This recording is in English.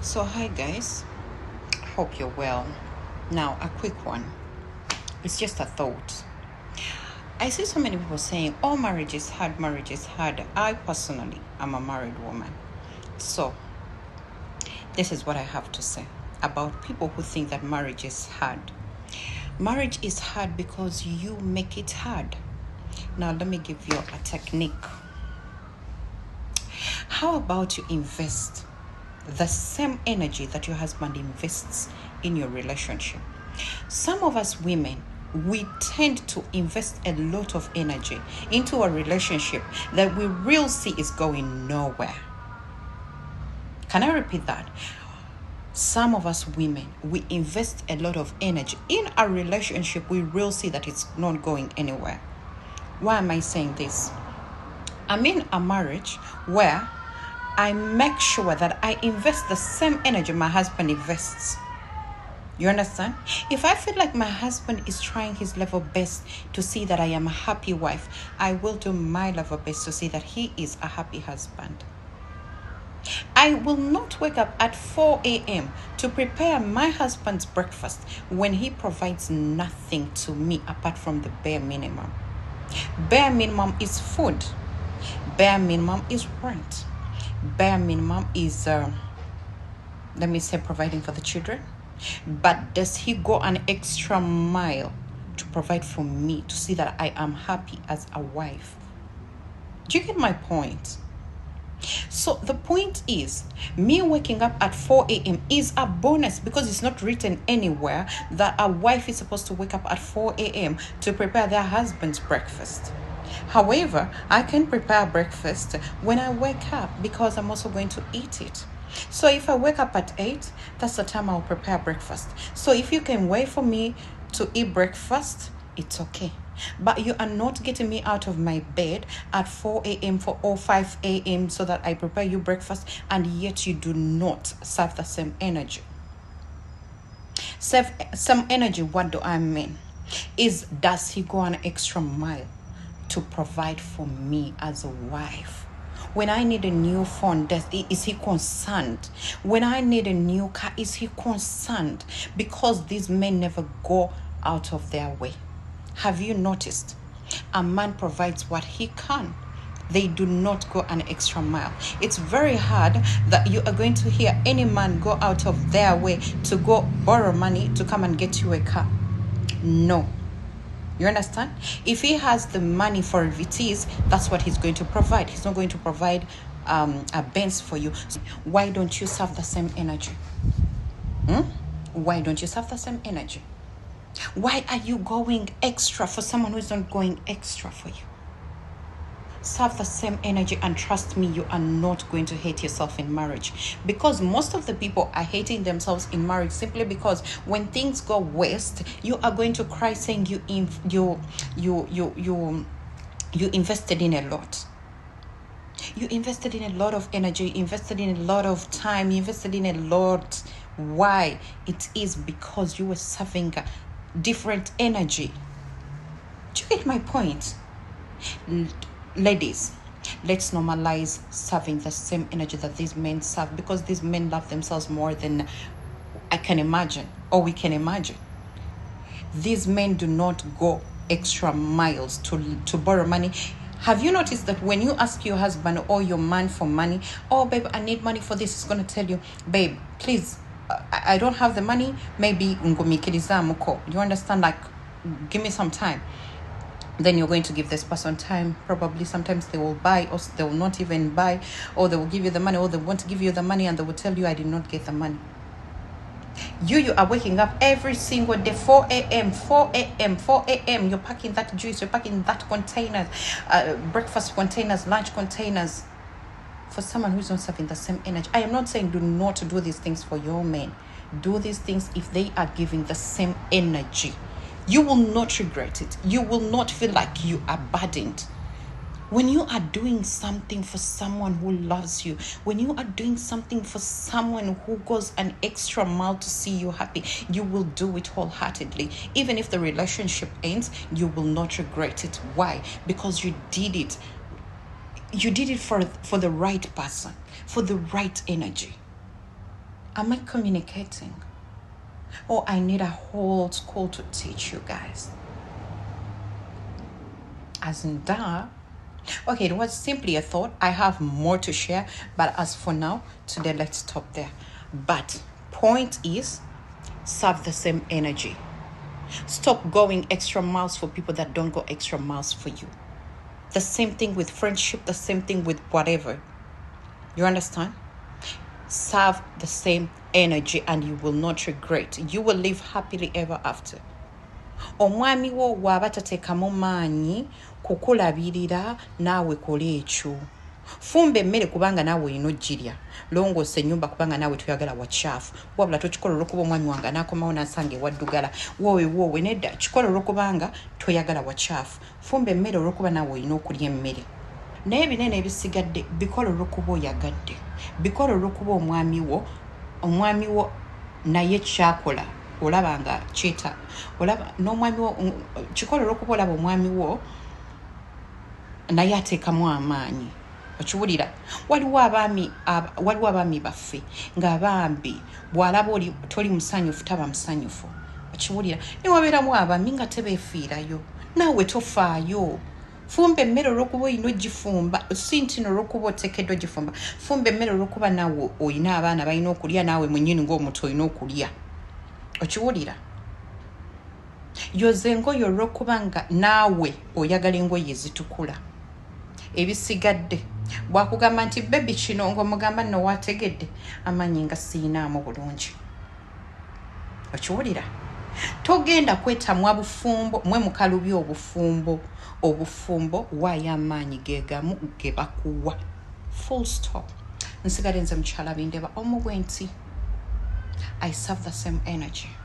So, hi guys, hope you're well. Now, a quick one. It's just a thought. I see so many people saying, oh, marriage is hard, marriage is hard. I personally am a married woman. So, this is what I have to say about people who think that marriage is hard. Marriage is hard because you make it hard. Now, let me give you a technique. How about you invest the same energy that your husband invests in your relationship? Some of us women, we tend to invest a lot of energy into a relationship that we really see is going nowhere. Can I repeat that? Some of us women, we invest a lot of energy in a relationship we really see that it's not going anywhere. Why am I saying this? I'm in a marriage where I make sure that I invest the same energy my husband invests. You understand? If I feel like my husband is trying his level best to see that I am a happy wife, I will do my level best to see that he is a happy husband. I will not wake up at 4 a.m. to prepare my husband's breakfast when he provides nothing to me apart from the bare minimum. Bare minimum is food. Bare minimum is rent. Bare minimum is, providing for the children. But does he go an extra mile to provide for me to see that I am happy as a wife? Do you get my point? So the point is, me waking up at 4 a.m. is a bonus because it's not written anywhere that a wife is supposed to wake up at 4 a.m. to prepare their husband's breakfast. However, I can prepare breakfast when I wake up because I'm also going to eat it. So if I wake up at 8, that's the time I'll prepare breakfast. So if you can wait for me to eat breakfast, it's okay. But you are not getting me out of my bed at 4 a.m. or 5 a.m. so that I prepare you breakfast, and yet you do not serve the same energy. Serve some energy, what do I mean? Does he go an extra mile to provide for me as a wife? When I need a new phone, is he concerned? When I need a new car, is he concerned? Because these men never go out of their way. Have you noticed? A man provides what he can. They do not go an extra mile. It's very hard that you are going to hear any man go out of their way to go borrow money to come and get you a car. No. You understand? If he has the money for VTs, that's what he's going to provide. He's not going to provide a Benz for you. So why don't you serve the same energy? Why don't you serve the same energy? Why are you going extra for someone who's not going extra for you? Serve the same energy, and trust me, you are not going to hate yourself in marriage, because most of the people are hating themselves in marriage simply because when things go west, you are going to cry saying you invested in a lot. You invested in a lot of energy, you invested in a lot of time, you invested in a lot. Why? It is because you were serving a different energy. Do you get my point? Ladies, let's normalize serving the same energy that these men serve, because these men love themselves more than I can imagine, or we can imagine. These men do not go extra miles to borrow money. Have you noticed that when you ask your husband or your man for money, oh babe, I need money for this, he's going to tell you, babe, please, I don't have the money, maybe you understand, like, give me some time. Then you're going to give this person time. Probably sometimes they will buy, or they will not even buy, or they will give you the money, or they want to give you the money and they will tell you, I did not get the money. You are waking up every single day, 4 a.m., 4 a.m., 4 a.m. You're packing that juice, you're packing that container, breakfast containers, lunch containers, for someone who's not serving the same energy. I am not saying do not do these things for your men. Do these things if they are giving the same energy. You will not regret it. You will not feel like you are burdened. When you are doing something for someone who loves you, when you are doing something for someone who goes an extra mile to see you happy, you will do it wholeheartedly. Even if the relationship ends, you will not regret it. Why? Because you did it. You did it for the right person, for the right energy. Am I communicating? Or I need a whole school to teach you guys? As in that. Okay, it was simply a thought. I have more to share, but as for now, today let's stop there. But point is, serve the same energy. Stop going extra miles for people that don't go extra miles for you. The same thing with friendship, the same thing with whatever. You understand? Serve the same energy and you will not regret. You will live happily ever after. Omwami wo waba tateekamu maanyi kukulabirira naawe kola ekyo. Fumba emmere kubanga naawe olina ogirya. Longoosa ennyumba kubanga naawe toyagala wakyafu. Wabula tokikola olw'okuba omwami wange anaakomawo n'asanga ewaddugala. Woowe nedda kikola olw'okubanga toyagala wakyafu. Fumba emmere olw'okuba naawe olina okulya emmere. Naye ebinene ebisigadde bikola olw'okuba oyagadde. Bikola olw'okuba omwami wo naye kyakola olaba nga kyeta olaba n'omwami wo kikola olw'okuba olaba omwami wo naye ateekamu amaanyi. Okiwulira? Waliwo abaami baffe ng'abambi bw'alaba oli toli musanyufu taba musanyufu. Okiwulira? Ne wabeeramu abaami nga tebeefiirayo. Naawe tofaayo. Fumba emmere olw'okuba olina ogifumba, si nti olw'okuba oteekeddwa ogifumba. Fumba emmere olw'okuba naawe olina abaana balina okulya, naawe mwennyini ng'omuto olina okulya. Okiwulira? Yoza engoye olw'okuba nga naawe oyagala engoye ezitukula. Ebisigadde bw'akugamba nti bebi kino ng'omugamba nno waategedde amanyi nga siyinaamu bulungi. Okiwulira? Togenda kwetamwa bufumbo mwe mukalubye obufumbo. Obufumbo waayo amaanyi gegamu ge bakuwa. Full stop. Nsigadde nze mukyala Bindeba omubwe nti I serve the same energy.